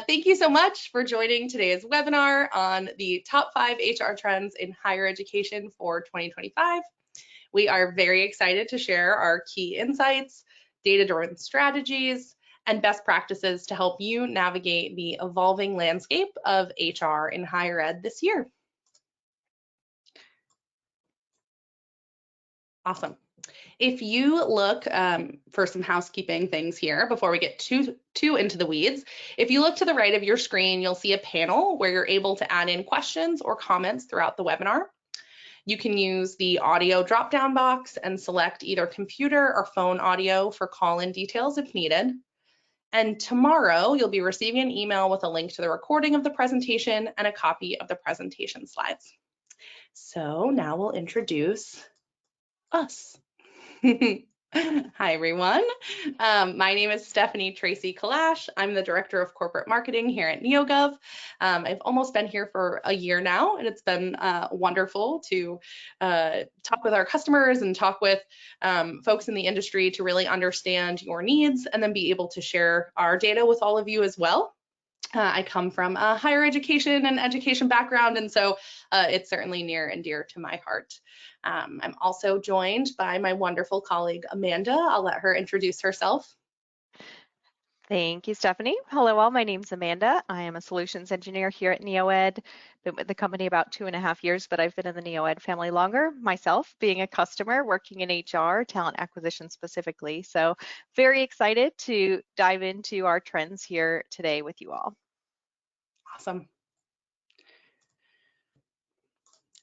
Thank you so much for joining today's webinar on the top 5 HR trends in higher education for 2025. We are very excited to share our key insights, data-driven strategies, and best practices to help you navigate the evolving landscape of HR in higher ed this year. Awesome. If you look for some housekeeping things here before we get too into the weeds, if you look to the right of your screen, you'll see a panel where you're able to add in questions or comments throughout the webinar. You can use the audio drop-down box and select either computer or phone audio for call-in details if needed. And tomorrow, you'll be receiving an email with a link to the recording of the presentation and a copy of the presentation slides. So now we'll introduce us. Hi, everyone. My name is Stephanie Tracy Kalash. I'm the Director of Corporate Marketing here at NeoGov. I've almost been here for a year now, and it's been wonderful to talk with our customers and talk with folks in the industry to really understand your needs and then be able to share our data with all of you as well. I come from a higher education and education background, and so it's certainly near and dear to my heart. I'm also joined by my wonderful colleague, Amanda. I'll let her introduce herself. Thank you, Stephanie. Hello, all. My name's Amanda. I am a solutions engineer here at NeoEd. Been with the company about 2.5 years, but I've been in the NeoEd family longer, myself being a customer working in HR, talent acquisition specifically. So very excited to dive into our trends here today with you all. Awesome.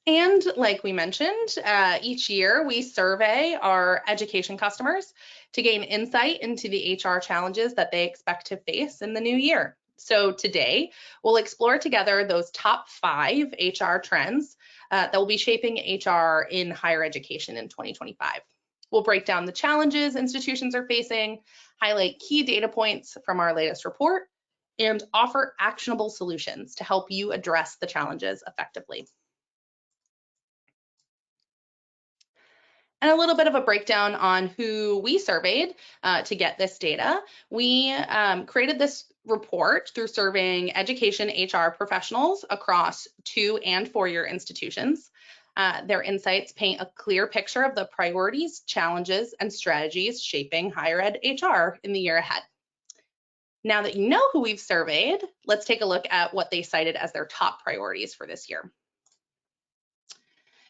And like we mentioned, each year we survey our education customers to gain insight into the HR challenges that they expect to face in the new year. So today, we'll explore together those top 5 HR trends that will be shaping HR in higher education in 2025. We'll break down the challenges institutions are facing, highlight key data points from our latest report, and offer actionable solutions to help you address the challenges effectively. And a little bit of a breakdown on who we surveyed to get this data. We created this report through surveying education HR professionals across 2- and 4-year institutions. Their insights paint a clear picture of the priorities, challenges, and strategies shaping higher ed HR in the year ahead. Now that you know who we've surveyed, let's take a look at what they cited as their top priorities for this year.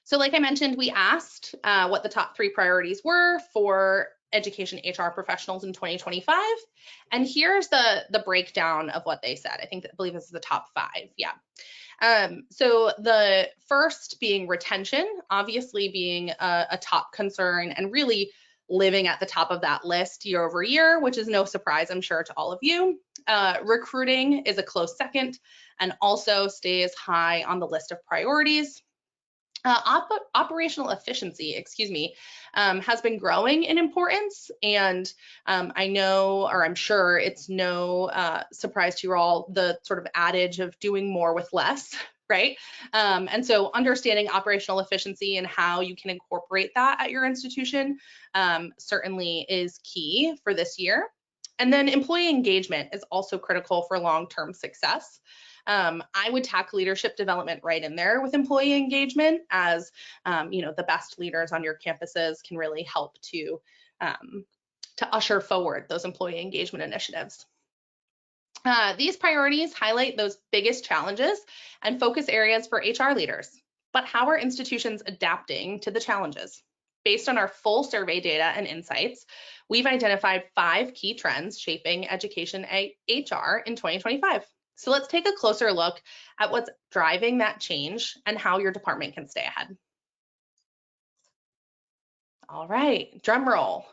So like I mentioned, we asked what the top 3 priorities were for education HR professionals in 2025. And here's the breakdown of what they said. I believe this is the top 5, yeah. So the first being retention, obviously being a top concern and really living at the top of that list year over year, which is no surprise, I'm sure, to all of you. Recruiting is a close second and also stays high on the list of priorities. Operational efficiency, has been growing in importance, and I know, or I'm sure it's no surprise to you all, the sort of adage of doing more with less, right? And so understanding operational efficiency and how you can incorporate that at your institution certainly is key for this year. And then employee engagement is also critical for long-term success. I would tack leadership development right in there with employee engagement, as the best leaders on your campuses can really help to usher forward those employee engagement initiatives. These priorities highlight those biggest challenges and focus areas for HR leaders. But how are institutions adapting to the challenges? Based on our full survey data and insights, we've identified 5 key trends shaping education HR in 2025. So let's take a closer look at what's driving that change and how your department can stay ahead. All right, drum roll.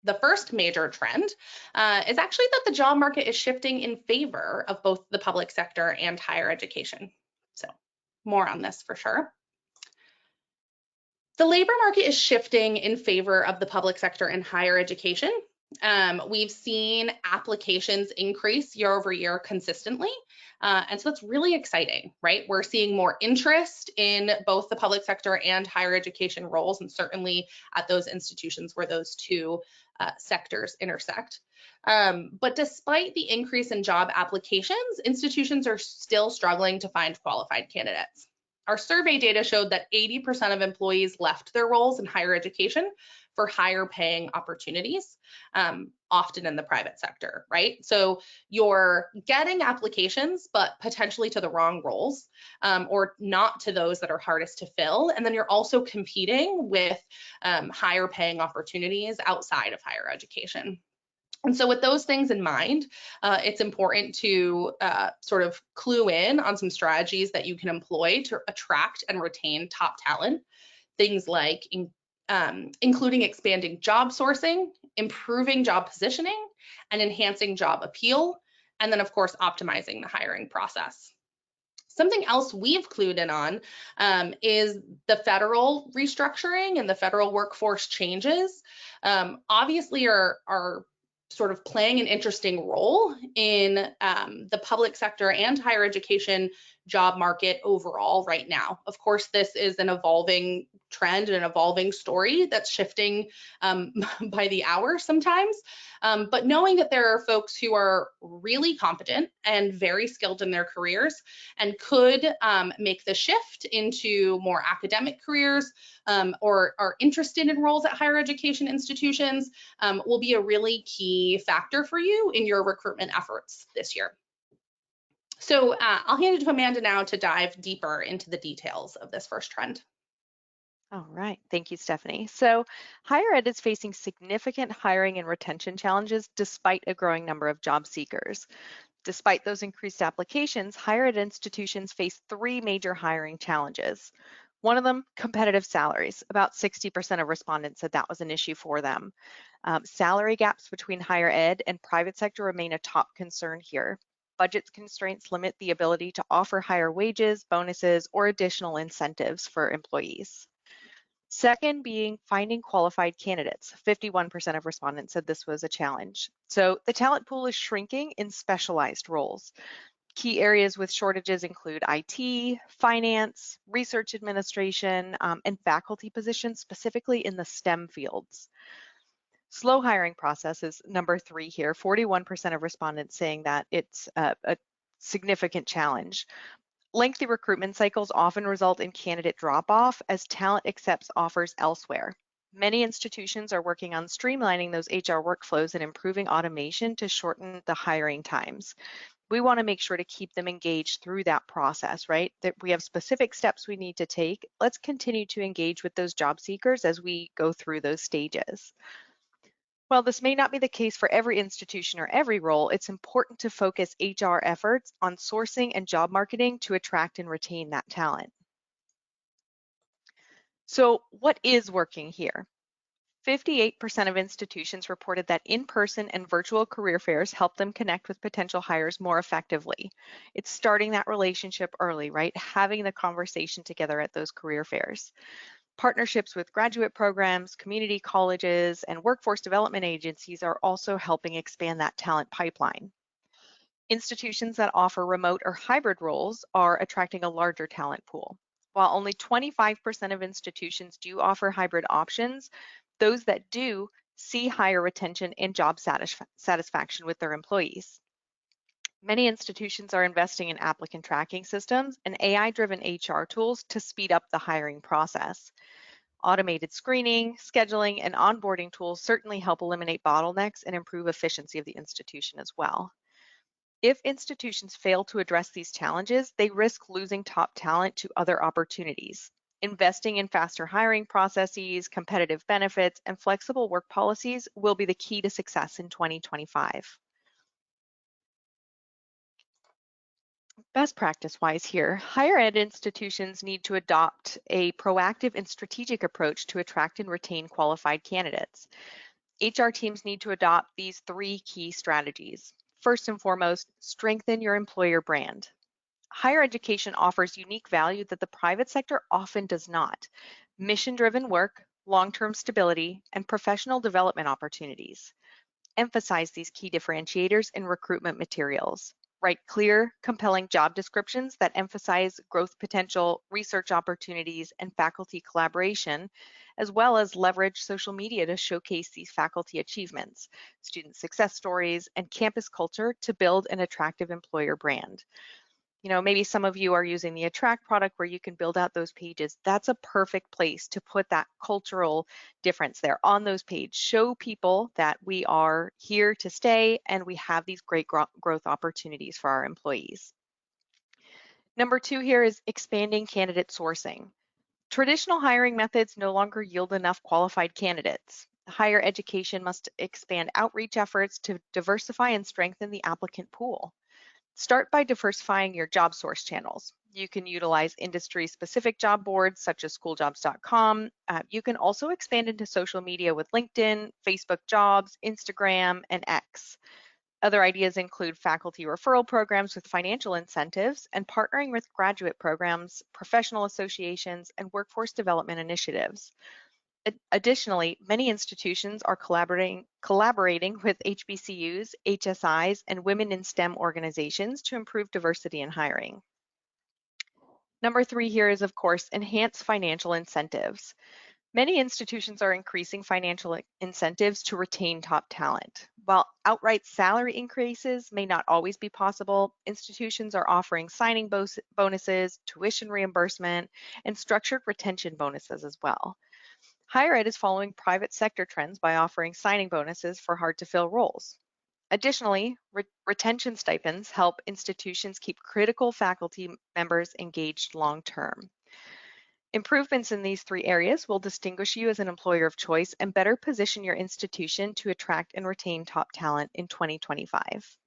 The first major trend is actually that the job market is shifting in favor of both the public sector and higher education. So more on this for sure. The labor market is shifting in favor of the public sector and higher education. We've seen applications increase year over year consistently, and so that's really exciting, right? We're seeing more interest in both the public sector and higher education roles, and certainly at those institutions where those 2 sectors intersect. But despite the increase in job applications, institutions are still struggling to find qualified candidates. Our survey data showed that 80% of employees left their roles in higher education for higher paying opportunities, often in the private sector, right? So you're getting applications, but potentially to the wrong roles, or not to those that are hardest to fill. And then you're also competing with higher paying opportunities outside of higher education. And so with those things in mind, it's important to sort of clue in on some strategies that you can employ to attract and retain top talent. Things like including expanding job sourcing, improving job positioning, and enhancing job appeal, and then of course optimizing the hiring process. Something else we've clued in on is the federal restructuring and the federal workforce changes. Obviously are sort of playing an interesting role in the public sector and higher education job market overall right now. Of course, this is an evolving trend and an evolving story that's shifting by the hour sometimes. But knowing that there are folks who are really competent and very skilled in their careers and could make the shift into more academic careers or are interested in roles at higher education institutions will be a really key factor for you in your recruitment efforts this year. So I'll hand it to Amanda now to dive deeper into the details of this first trend. All right, thank you, Stephanie. So higher ed is facing significant hiring and retention challenges despite a growing number of job seekers. Despite those increased applications, higher ed institutions face three major hiring challenges. One of them, competitive salaries. About 60% of respondents said that was an issue for them. Salary gaps between higher ed and private sector remain a top concern here. Budget constraints limit the ability to offer higher wages, bonuses, or additional incentives for employees. Second being finding qualified candidates. 51% of respondents said this was a challenge. So the talent pool is shrinking in specialized roles. Key areas with shortages include IT, finance, research administration, and faculty positions, specifically in the STEM fields. Slow hiring process is number three here. 41% of respondents saying that it's a significant challenge. Lengthy recruitment cycles often result in candidate drop-off as talent accepts offers elsewhere. Many institutions are working on streamlining those HR workflows and improving automation to shorten the hiring times. We want to make sure to keep them engaged through that process, right? That we have specific steps we need to take. Let's continue to engage with those job seekers as we go through those stages. While this may not be the case for every institution or every role, it's important to focus HR efforts on sourcing and job marketing to attract and retain that talent. So what is working here? 58% of institutions reported that in-person and virtual career fairs help them connect with potential hires more effectively. It's starting that relationship early, right? Having the conversation together at those career fairs. Partnerships with graduate programs, community colleges, and workforce development agencies are also helping expand that talent pipeline. Institutions that offer remote or hybrid roles are attracting a larger talent pool. While only 25% of institutions do offer hybrid options, those that do see higher retention and job satisfaction with their employees. Many institutions are investing in applicant tracking systems and AI-driven HR tools to speed up the hiring process. Automated screening, scheduling, and onboarding tools certainly help eliminate bottlenecks and improve efficiency of the institution as well. If institutions fail to address these challenges, they risk losing top talent to other opportunities. Investing in faster hiring processes, competitive benefits, and flexible work policies will be the key to success in 2025. Best practice-wise here, higher ed institutions need to adopt a proactive and strategic approach to attract and retain qualified candidates. HR teams need to adopt these three key strategies. First and foremost, strengthen your employer brand. Higher education offers unique value that the private sector often does not. Mission-driven work, long-term stability, and professional development opportunities. Emphasize these key differentiators in recruitment materials. Write clear, compelling job descriptions that emphasize growth potential, research opportunities, and faculty collaboration, as well as leverage social media to showcase these faculty achievements, student success stories, and campus culture to build an attractive employer brand. Maybe some of you are using the Attract product where you can build out those pages. That's a perfect place to put that cultural difference there on those pages. Show people that we are here to stay and we have these great growth opportunities for our employees. Number 2 here is expanding candidate sourcing. Traditional hiring methods no longer yield enough qualified candidates. Higher education must expand outreach efforts to diversify and strengthen the applicant pool. Start by diversifying your job source channels. You can utilize industry-specific job boards such as schooljobs.com. You can also expand into social media with LinkedIn, Facebook Jobs, Instagram, and X. Other ideas include faculty referral programs with financial incentives and partnering with graduate programs, professional associations, and workforce development initiatives. Additionally, many institutions are collaborating with HBCUs, HSIs, and women in STEM organizations to improve diversity in hiring. Number 3 here is, of course, enhance financial incentives. Many institutions are increasing financial incentives to retain top talent. While outright salary increases may not always be possible, institutions are offering signing bonuses, tuition reimbursement, and structured retention bonuses as well. Higher ed is following private sector trends by offering signing bonuses for hard-to-fill roles. Additionally, retention stipends help institutions keep critical faculty members engaged long-term. Improvements in these 3 areas will distinguish you as an employer of choice and better position your institution to attract and retain top talent in 2025.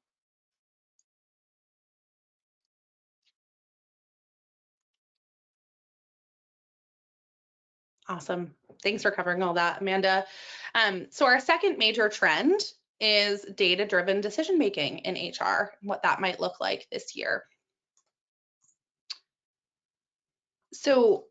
Awesome. Thanks for covering all that, Amanda. So our second major trend is data-driven decision-making in HR, and what that might look like this year. So,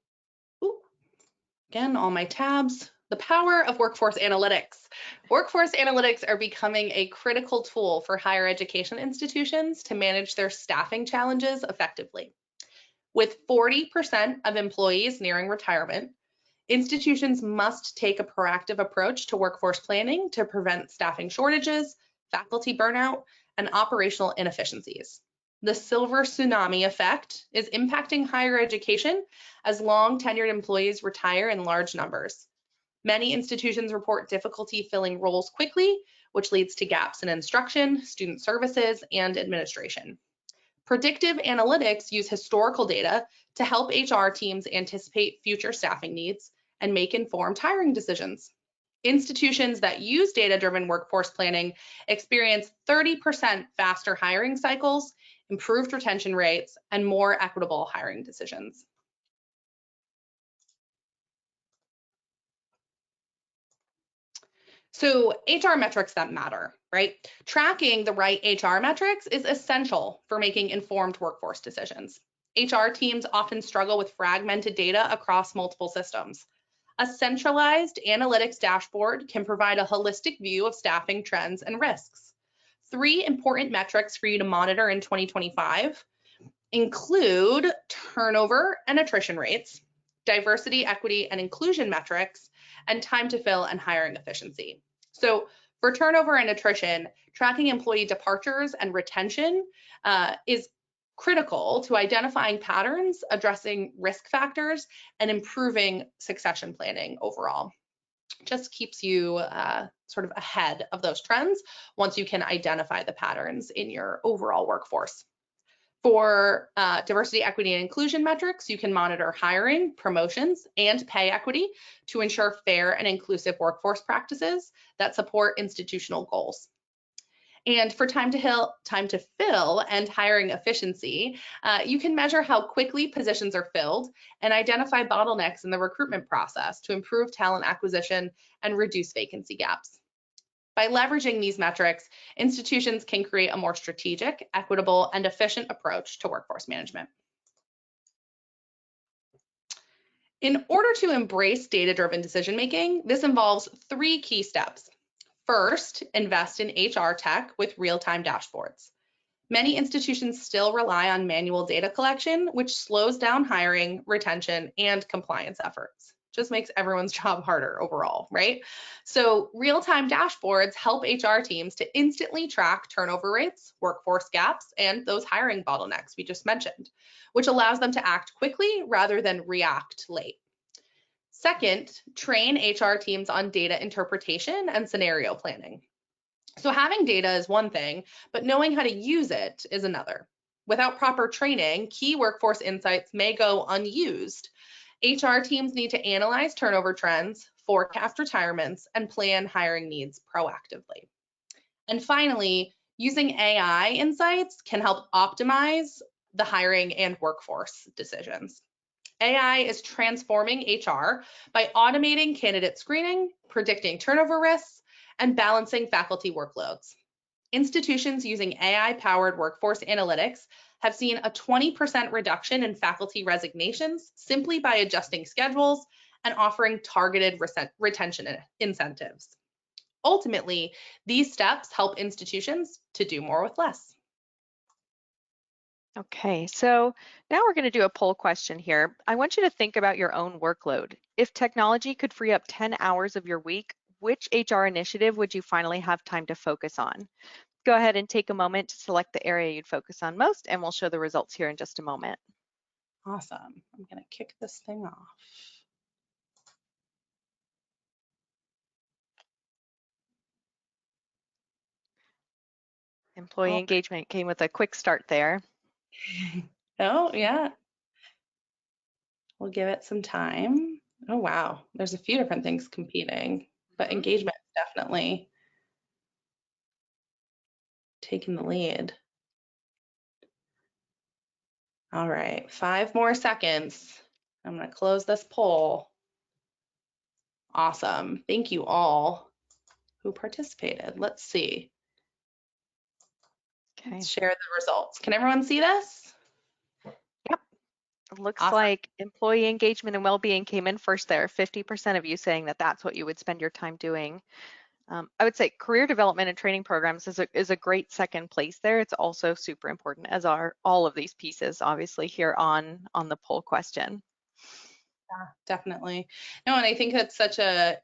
again, all my tabs, the power of workforce analytics. Workforce analytics are becoming a critical tool for higher education institutions to manage their staffing challenges effectively. With 40% of employees nearing retirement, institutions must take a proactive approach to workforce planning to prevent staffing shortages, faculty burnout, and operational inefficiencies. The silver tsunami effect is impacting higher education as long tenured employees retire in large numbers. Many institutions report difficulty filling roles quickly, which leads to gaps in instruction, student services, and administration. Predictive analytics use historical data to help HR teams anticipate future staffing needs and make informed hiring decisions. Institutions that use data-driven workforce planning experience 30% faster hiring cycles, improved retention rates, and more equitable hiring decisions. So HR metrics that matter, right? Tracking the right HR metrics is essential for making informed workforce decisions. HR teams often struggle with fragmented data across multiple systems. A centralized analytics dashboard can provide a holistic view of staffing trends and risks. 3 important metrics for you to monitor in 2025 include turnover and attrition rates, diversity, equity, and inclusion metrics, and time to fill and hiring efficiency. So for turnover and attrition, tracking employee departures and retention is critical to identifying patterns, addressing risk factors, and improving succession planning overall. Just keeps you sort of ahead of those trends once you can identify the patterns in your overall workforce. For diversity, equity, and inclusion metrics, you can monitor hiring, promotions, and pay equity to ensure fair and inclusive workforce practices that support institutional goals. And for time to fill and hiring efficiency, you can measure how quickly positions are filled and identify bottlenecks in the recruitment process to improve talent acquisition and reduce vacancy gaps. By leveraging these metrics, institutions can create a more strategic, equitable, and efficient approach to workforce management. In order to embrace data-driven decision-making, this involves 3 key steps. First, invest in HR tech with real-time dashboards. Many institutions still rely on manual data collection, which slows down hiring, retention, and compliance efforts. just makes everyone's job harder overall, right? So real-time dashboards help HR teams to instantly track turnover rates, workforce gaps, and those hiring bottlenecks we just mentioned, which allows them to act quickly rather than react late. Second, train HR teams on data interpretation and scenario planning. So having data is one thing, but knowing how to use it is another. Without proper training, key workforce insights may go unused. HR teams need to analyze turnover trends, forecast retirements, and plan hiring needs proactively. And finally, using AI insights can help optimize the hiring and workforce decisions. AI is transforming HR by automating candidate screening, predicting turnover risks, and balancing faculty workloads. Institutions using AI-powered workforce analytics have seen a 20% reduction in faculty resignations simply by adjusting schedules and offering targeted retention incentives. Ultimately, these steps help institutions to do more with less. Okay, so now we're going to do a poll question here. I want you to think about your own workload. If technology could free up 10 hours of your week, which HR initiative would you finally have time to focus on? Go ahead and take a moment to select the area you'd focus on most, and we'll show the results here in just a moment. Awesome. I'm going to kick this thing off. Employee engagement came with a quick start there. Oh, yeah. We'll give it some time. Oh, wow. There's a few different things competing, but engagement is definitely taking the lead. All right, 5 more seconds. I'm going to close this poll. Awesome. Thank you all who participated. Let's see. Okay. Let's share the results. Can everyone see this? Yep. It looks Awesome. like employee engagement and well-being came in first there. 50% of you saying that that's what you would spend your time doing. I would say career development and training programs is a great second place there. It's also super important, as are all of these pieces, obviously, here on the poll question. Yeah, definitely. No, and I think that's such a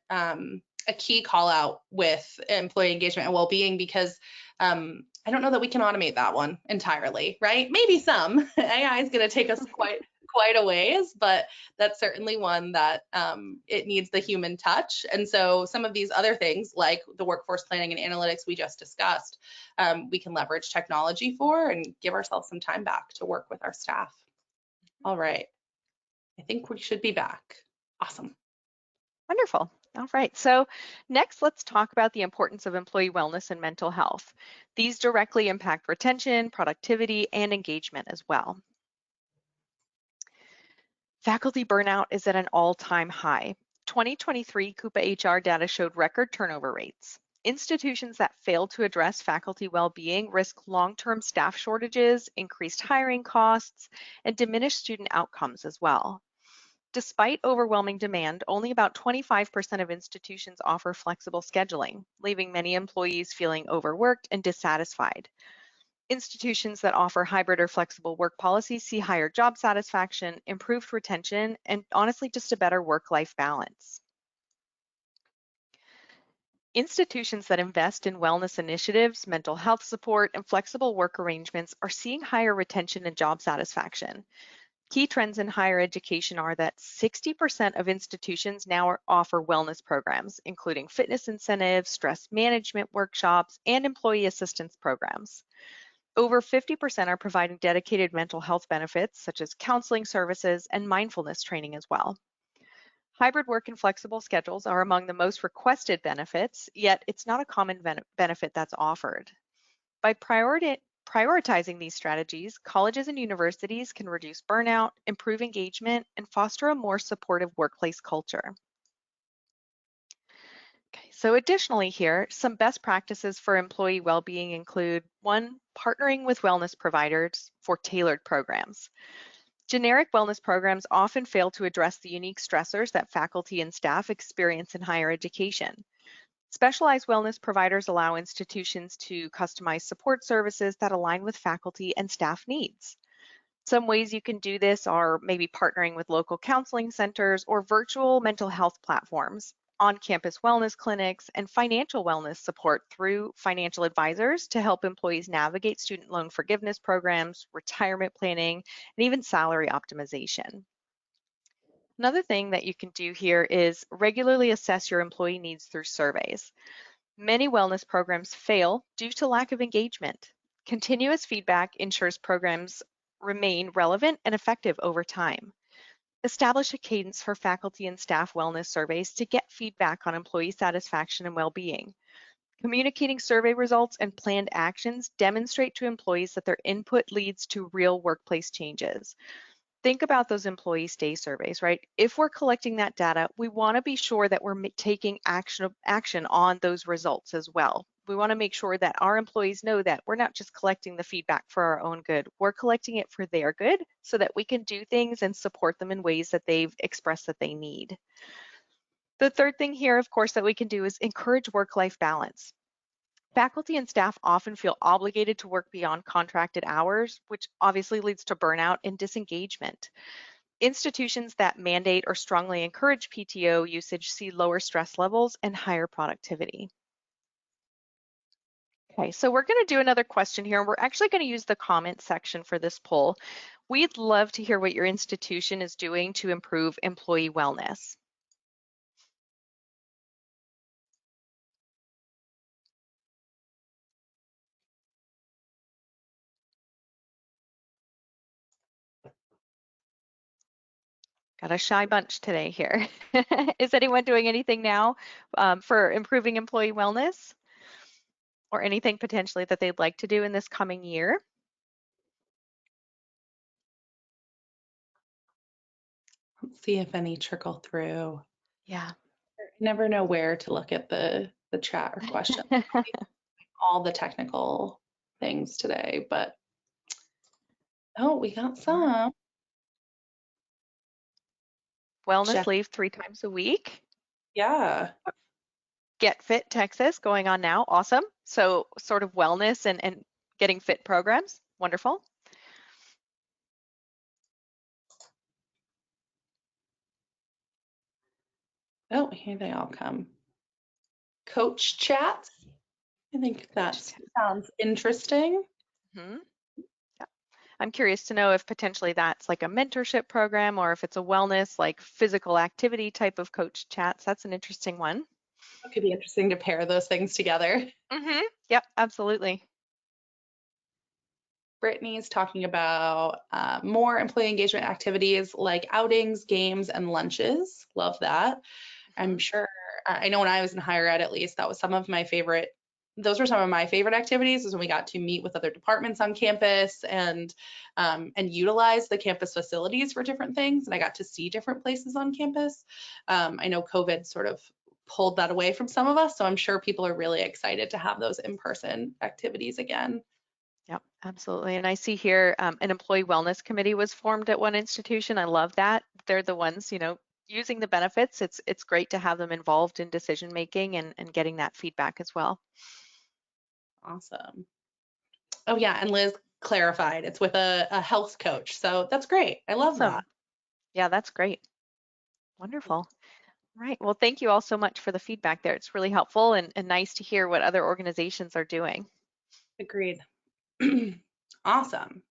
key call out with employee engagement and well-being because I don't know that we can automate that one entirely, right? Maybe some. AI is going to take us quite a ways, but that's certainly one that it needs the human touch. And so some of these other things, like the workforce planning and analytics we just discussed, we can leverage technology for and give ourselves some time back to work with our staff. All right. I think we should be back. Awesome. Wonderful. All right. So next, let's talk about the importance of employee wellness and mental health. These directly impact retention, productivity, and engagement as well. Faculty burnout is at an all-time high. 2023 Coupa HR data showed record turnover rates. Institutions that fail to address faculty well-being risk long-term staff shortages, increased hiring costs, and diminished student outcomes as well. Despite overwhelming demand, only about 25% of institutions offer flexible scheduling, leaving many employees feeling overworked and dissatisfied. Institutions that offer hybrid or flexible work policies see higher job satisfaction, improved retention, and honestly, just a better work-life balance. Institutions that invest in wellness initiatives, mental health support, and flexible work arrangements are seeing higher retention and job satisfaction. Key trends in higher education are that 60% of institutions now offer wellness programs, including fitness incentives, stress management workshops, and employee assistance programs. Over 50% are providing dedicated mental health benefits, such as counseling services and mindfulness training as well. Hybrid work and flexible schedules are among the most requested benefits, yet it's not a common benefit that's offered. By prioritizing these strategies, colleges and universities can reduce burnout, improve engagement, and foster a more supportive workplace culture. Okay, so additionally here, some best practices for employee well-being include 1, partnering with wellness providers for tailored programs. Generic wellness programs often fail to address the unique stressors that faculty and staff experience in higher education. Specialized wellness providers allow institutions to customize support services that align with faculty and staff needs. Some ways you can do this are maybe partnering with local counseling centers or virtual mental health platforms, on-campus wellness clinics, and financial wellness support through financial advisors to help employees navigate student loan forgiveness programs, retirement planning, and even salary optimization. Another thing that you can do here is regularly assess your employee needs through surveys. Many wellness programs fail due to lack of engagement. Continuous feedback ensures programs remain relevant and effective over time. Establish a cadence for faculty and staff wellness surveys to get feedback on employee satisfaction and well-being. Communicating survey results and planned actions demonstrate to employees that their input leads to real workplace changes. Think about those employee stay surveys, right? If we're collecting that data, we want to be sure that we're taking action on those results as well. We want to make sure that our employees know that we're not just collecting the feedback for our own good, we're collecting it for their good so that we can do things and support them in ways that they've expressed that they need. The third thing here, of course, that we can do is encourage work-life balance. Faculty and staff often feel obligated to work beyond contracted hours, which obviously leads to burnout and disengagement. Institutions that mandate or strongly encourage PTO usage see lower stress levels and higher productivity. Okay, so we're going to do another question here. We're actually going to use the comment section for this poll. We'd love to hear what your institution is doing to improve employee wellness. Got a shy bunch today here. Is anyone doing anything now for improving employee wellness or anything potentially that they'd like to do in this coming year? Let's see if any trickle through. Yeah. I never know where to look at the chat or questions. All the technical things today, but oh, we got some. Wellness Jeff, leave 3 times a week. yeah. Get Fit Texas going on now. Awesome. So sort of wellness and getting fit programs. Wonderful. Oh, here they all come. Coach chats. I think that sounds interesting. Mm-hmm. Yeah. I'm curious to know if potentially that's like a mentorship program or if it's a wellness, like physical activity type of coach chats. That's an interesting one. It could be interesting to pair those things together. Mm-hmm. Yep, absolutely. Brittany's talking about more employee engagement activities like outings, games, and lunches. Love that. I'm Mm-hmm. sure, I know when I was in higher ed, at least, that was some of my favorite, those were some of my favorite activities, is when we got to meet with other departments on campus and utilize the campus facilities for different things. And I got to see different places on campus. I know COVID sort of pulled that away from some of us, so I'm sure people are really excited to have those in-person activities again. Yep, absolutely. And I see here an employee wellness committee was formed at one institution. I love that. They're the ones, using the benefits. It's great to have them involved in decision making and getting that feedback as well. Awesome. Oh yeah, and Liz clarified it's with a health coach. So that's great. I love that. Awesome. Yeah, that's great. Wonderful. All right. Well, thank you all so much for the feedback there. It's really helpful and nice to hear what other organizations are doing. Agreed. Awesome.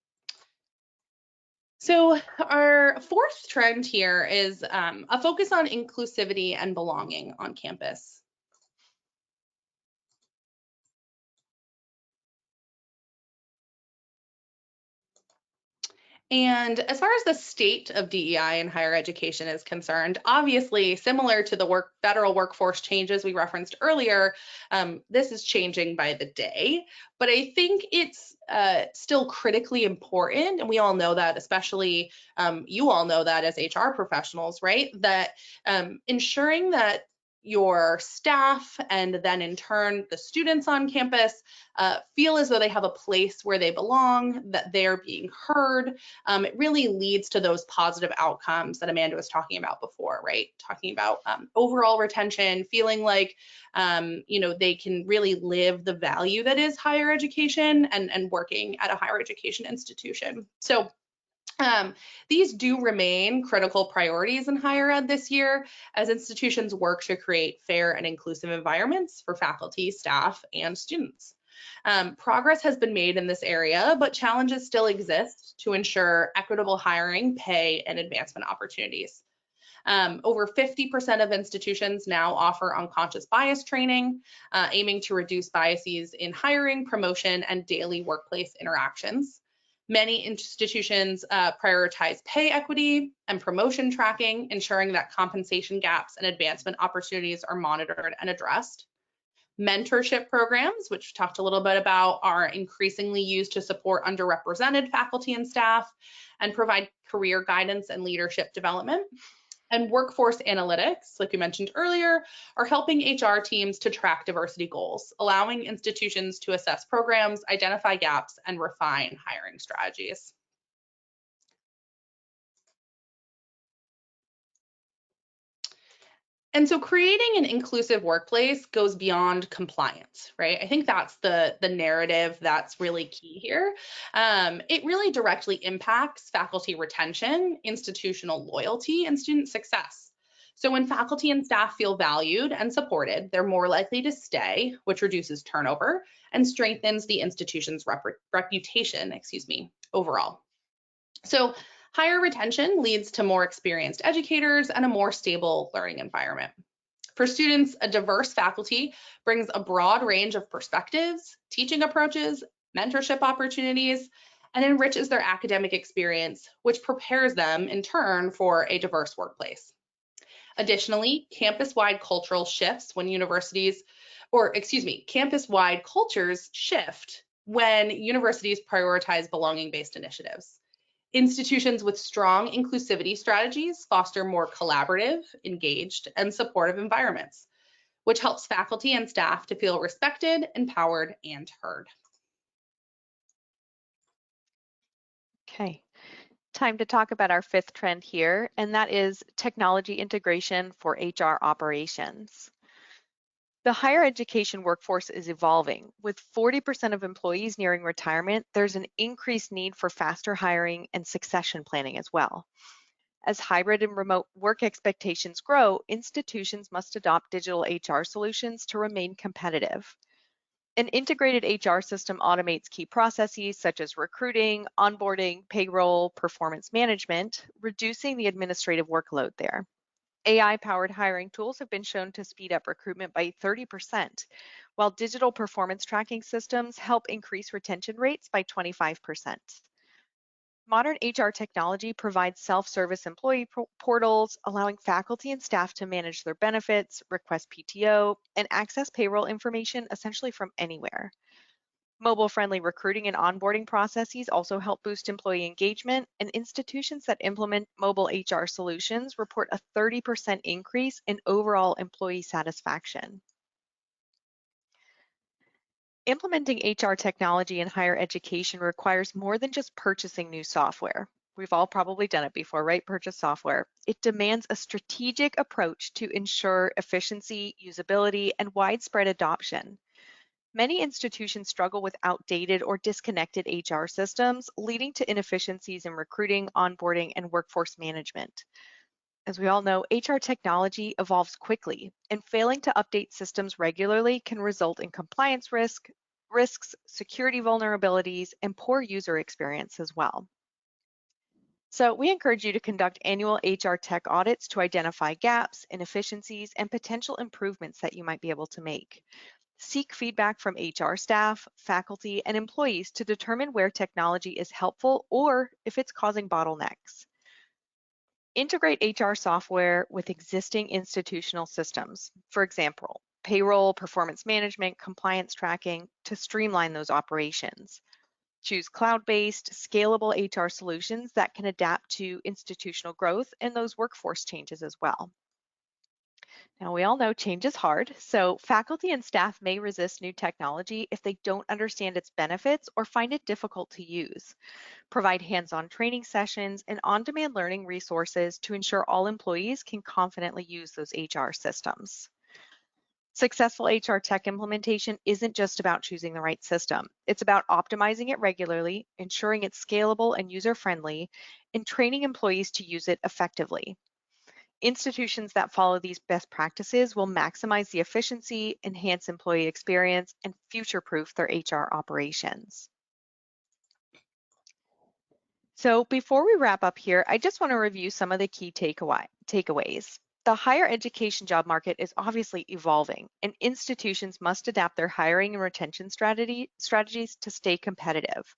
So our fourth trend here is a focus on inclusivity and belonging on campus. And as far as the state of DEI in higher education is concerned, obviously similar to the federal workforce changes we referenced earlier, this is changing by the day. But I think it's still critically important, and we all know that, especially you all know that as HR professionals, right? That ensuring that your staff and then in turn the students on campus feel as though they have a place where they belong, that they're being heard. It really leads to those positive outcomes that Amanda was talking about before, right? Talking about overall retention, feeling like they can really live the value that is higher education and working at a higher education institution. So These do remain critical priorities in higher ed this year as institutions work to create fair and inclusive environments for faculty, staff, and students. Progress has been made in this area, but challenges still exist to ensure equitable hiring, pay, and advancement opportunities. Over 50% of institutions now offer unconscious bias training, aiming to reduce biases in hiring, promotion, and daily workplace interactions. Many institutions prioritize pay equity and promotion tracking, ensuring that compensation gaps and advancement opportunities are monitored and addressed. Mentorship programs, which we talked a little bit about, are increasingly used to support underrepresented faculty and staff and provide career guidance and leadership development. And workforce analytics, like we mentioned earlier, are helping HR teams to track diversity goals, allowing institutions to assess programs, identify gaps, and refine hiring strategies. And so creating an inclusive workplace goes beyond compliance, right? I think that's the narrative that's really key here. It really directly impacts faculty retention, institutional loyalty, and student success. So when faculty and staff feel valued and supported, they're more likely to stay, which reduces turnover and strengthens the institution's reputation, overall. So higher retention leads to more experienced educators and a more stable learning environment. For students, a diverse faculty brings a broad range of perspectives, teaching approaches, mentorship opportunities, and enriches their academic experience, which prepares them in turn for a diverse workplace. Additionally, campus-wide cultural shifts when campus-wide cultures shift when universities prioritize belonging-based initiatives. Institutions with strong inclusivity strategies foster more collaborative, engaged, and supportive environments, which helps faculty and staff to feel respected, empowered, and heard. Okay, time to talk about our fifth trend here, and that is technology integration for HR operations. The higher education workforce is evolving. With 40% of employees nearing retirement, there's an increased need for faster hiring and succession planning as well. As hybrid and remote work expectations grow, institutions must adopt digital HR solutions to remain competitive. An integrated HR system automates key processes such as recruiting, onboarding, payroll, performance management, reducing the administrative workload there. AI-powered hiring tools have been shown to speed up recruitment by 30%, while digital performance tracking systems help increase retention rates by 25%. Modern HR technology provides self-service employee portals, allowing faculty and staff to manage their benefits, request PTO, and access payroll information essentially from anywhere. Mobile-friendly recruiting and onboarding processes also help boost employee engagement, and institutions that implement mobile HR solutions report a 30% increase in overall employee satisfaction. Implementing HR technology in higher education requires more than just purchasing new software. We've all probably done it before, right? Purchase software. It demands a strategic approach to ensure efficiency, usability, and widespread adoption. Many institutions struggle with outdated or disconnected HR systems, leading to inefficiencies in recruiting, onboarding, and workforce management. As we all know, HR technology evolves quickly, and failing to update systems regularly can result in compliance risks, security vulnerabilities, and poor user experience as well. So we encourage you to conduct annual HR tech audits to identify gaps, inefficiencies, and potential improvements that you might be able to make. Seek feedback from HR staff, faculty, and employees to determine where technology is helpful or if it's causing bottlenecks. Integrate HR software with existing institutional systems. For example, payroll, performance management, compliance tracking to streamline those operations. Choose cloud-based, scalable HR solutions that can adapt to institutional growth and those workforce changes as well. Now, we all know change is hard, so faculty and staff may resist new technology if they don't understand its benefits or find it difficult to use. Provide hands-on training sessions and on-demand learning resources to ensure all employees can confidently use those HR systems. Successful HR tech implementation isn't just about choosing the right system. It's about optimizing it regularly, ensuring it's scalable and user-friendly, and training employees to use it effectively. Institutions that follow these best practices will maximize the efficiency, enhance employee experience, and future-proof their HR operations. So before we wrap up here, I just want to review some of the key takeaways. The higher education job market is obviously evolving, and institutions must adapt their hiring and retention strategies to stay competitive.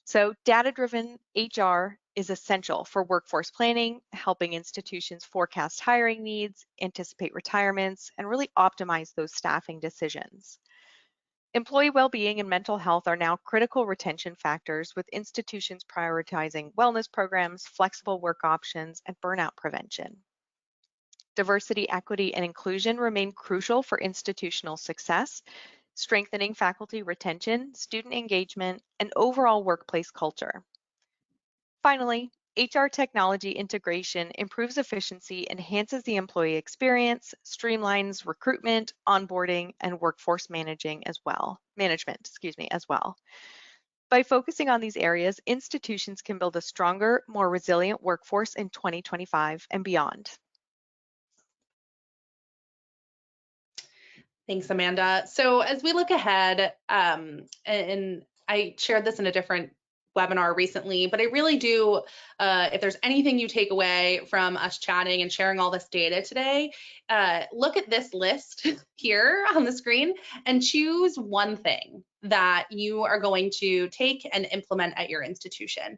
So data-driven HR is essential for workforce planning, helping institutions forecast hiring needs, anticipate retirements, and really optimize those staffing decisions. Employee well-being and mental health are now critical retention factors, with institutions prioritizing wellness programs, flexible work options, and burnout prevention. Diversity, equity, and inclusion remain crucial for institutional success, strengthening faculty retention, student engagement, and overall workplace culture. Finally, HR technology integration improves efficiency, enhances the employee experience, streamlines recruitment, onboarding, and workforce management as well. By focusing on these areas, institutions can build a stronger, more resilient workforce in 2025 and beyond. Thanks, Amanda. So as we look ahead, and I shared this in a different webinar recently, but I really do, if there's anything you take away from us chatting and sharing all this data today, look at this list here on the screen and choose one thing that you are going to take and implement at your institution.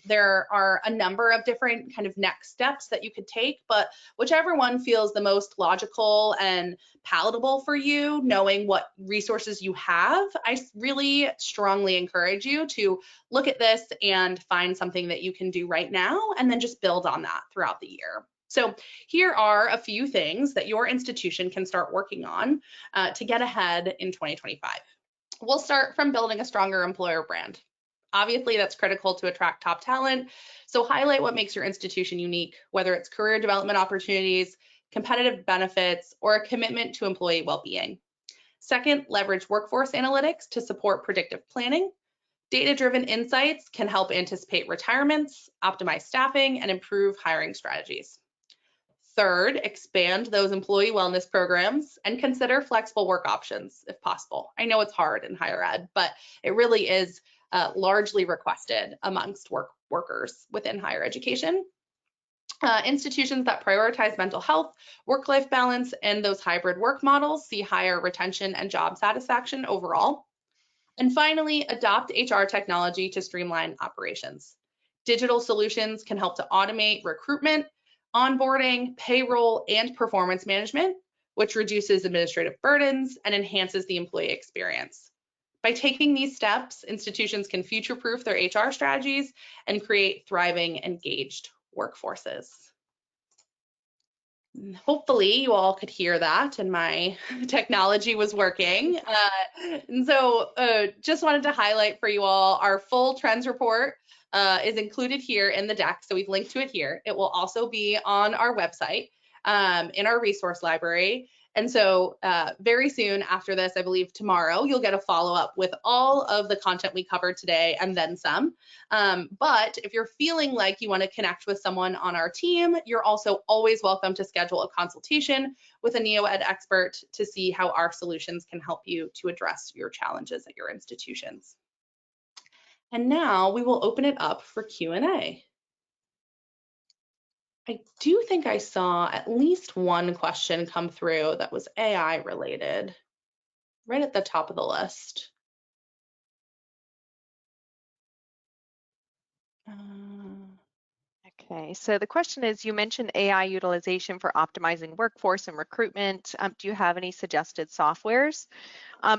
There are a number of different kind of next steps that you could take, but whichever one feels the most logical and palatable for you, knowing what resources you have, I really strongly encourage you to look at this and find something that you can do right now, and then just build on that throughout the year. So here are a few things that your institution can start working on to get ahead in 2025. We'll start from building a stronger employer brand. Obviously, that's critical to attract top talent. So highlight what makes your institution unique, whether it's career development opportunities, competitive benefits, or a commitment to employee well-being. Second, leverage workforce analytics to support predictive planning. Data-driven insights can help anticipate retirements, optimize staffing, and improve hiring strategies. Third, expand those employee wellness programs and consider flexible work options if possible. I know it's hard in higher ed, but it really is largely requested amongst workers within higher education. Institutions that prioritize mental health, work-life balance, and those hybrid work models see higher retention and job satisfaction overall. And finally, adopt HR technology to streamline operations. Digital solutions can help to automate recruitment, onboarding, payroll, and performance management, which reduces administrative burdens and enhances the employee experience. By taking these steps, institutions can future-proof their HR strategies and create thriving, engaged workforces. Hopefully you all could hear that and my technology was working. And so just wanted to highlight for you all, our full trends report is included here in the deck. So we've linked to it here. It will also be on our website in our resource library. And so very soon after this, I believe tomorrow, you'll get a follow-up with all of the content we covered today and then some. But if you're feeling like you want to connect with someone on our team, you're also always welcome to schedule a consultation with a NeoEd expert to see how our solutions can help you to address your challenges at your institutions. And now we will open it up for Q&A. I do think I saw at least one question come through that was AI related, right at the top of the list. Okay, so the question is, you mentioned AI utilization for optimizing workforce and recruitment. Do you have any suggested softwares?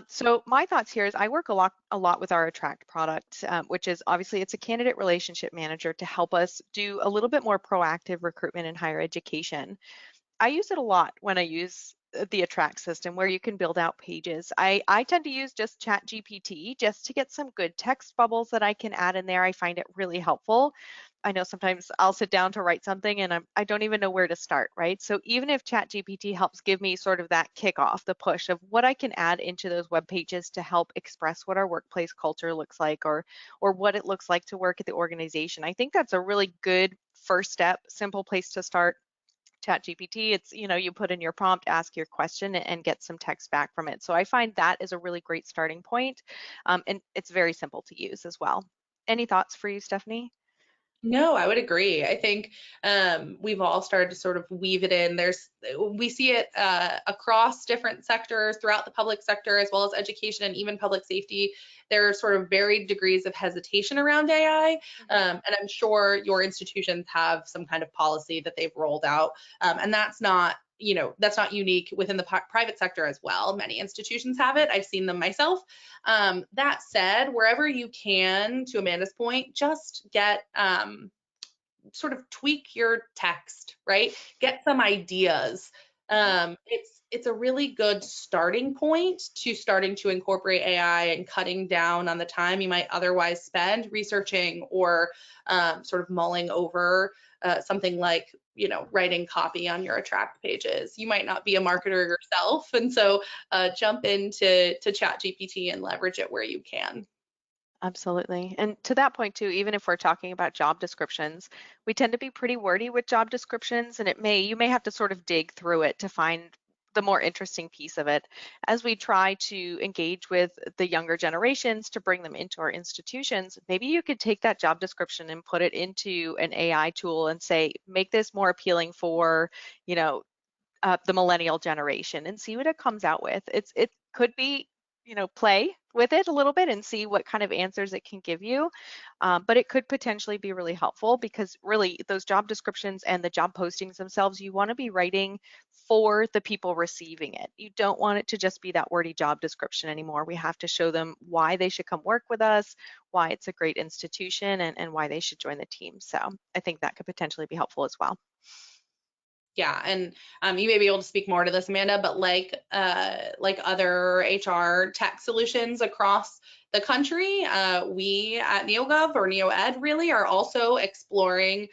So my thoughts here is I work a lot with our Attract product, which is obviously it's a candidate relationship manager to help us do a little bit more proactive recruitment in higher education. I use it a lot when I use the attract system where you can build out pages. I tend to use just ChatGPT just to get some good text bubbles that I can add in there. I find it really helpful. I know sometimes I'll sit down to write something and I don't even know where to start, right? So even if ChatGPT helps give me sort of that kickoff, the push of what I can add into those web pages to help express what our workplace culture looks like, or what it looks like to work at the organization, I think that's a really good first step, simple place to start. ChatGPT, it's, you put in your prompt, ask your question, and get some text back from it. So I find that is a really great starting point, and it's very simple to use as well. Any thoughts for you, Stephanie? No, I would agree. I think we've all started to sort of weave it in. We see it across different sectors throughout the public sector, as well as education and even public safety. There are sort of varied degrees of hesitation around AI, and I'm sure your institutions have some kind of policy that they've rolled out, and that's not unique within the private sector as well. Many institutions have it. I've seen them myself. That said, wherever you can, to Amanda's point, just get sort of tweak your text, right? Get some ideas. It's a really good starting point to starting to incorporate AI and cutting down on the time you might otherwise spend researching or sort of mulling over something like writing copy on your attract pages. You might not be a marketer yourself, and so jump into chat gpt and leverage it where you can. Absolutely. And to that point too, even if we're talking about job descriptions, we tend to be pretty wordy with job descriptions, and you may have to sort of dig through it to find the more interesting piece of it. As we try to engage with the younger generations to bring them into our institutions, maybe you could take that job description and put it into an AI tool and say, make this more appealing for, you know, the millennial generation, and see what it comes out with. It could be, play with it a little bit and see what kind of answers it can give you. But it could potentially be really helpful, because really those job descriptions and the job postings themselves, you want to be writing for the people receiving it. You don't want it to just be that wordy job description anymore. We have to show them why they should come work with us, why it's a great institution, and why they should join the team. So I think that could potentially be helpful as well. Yeah, and you may be able to speak more to this, Amanda, but like other HR tech solutions across the country, we at NeoGov or NeoEd really are also exploring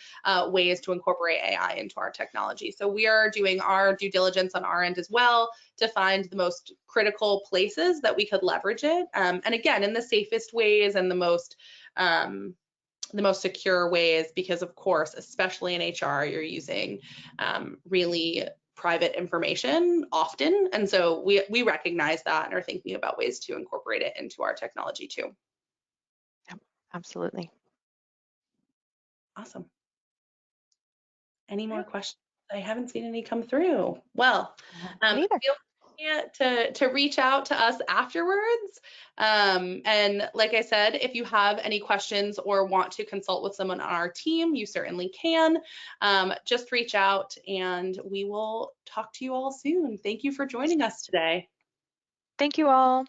ways to incorporate AI into our technology. So we are doing our due diligence on our end as well to find the most critical places that we could leverage it, and again, in the safest ways and the most secure ways, because of course, especially in HR, you're using really private information often. And so we recognize that and are thinking about ways to incorporate it into our technology too. Yep, absolutely. Awesome. Any Yeah, more questions? I haven't seen any come through. Well, neither. feel free to reach out to us afterwards. And like I said, if you have any questions or want to consult with someone on our team, you certainly can. Just reach out and we will talk to you all soon. Thank you for joining us today. Thank you all.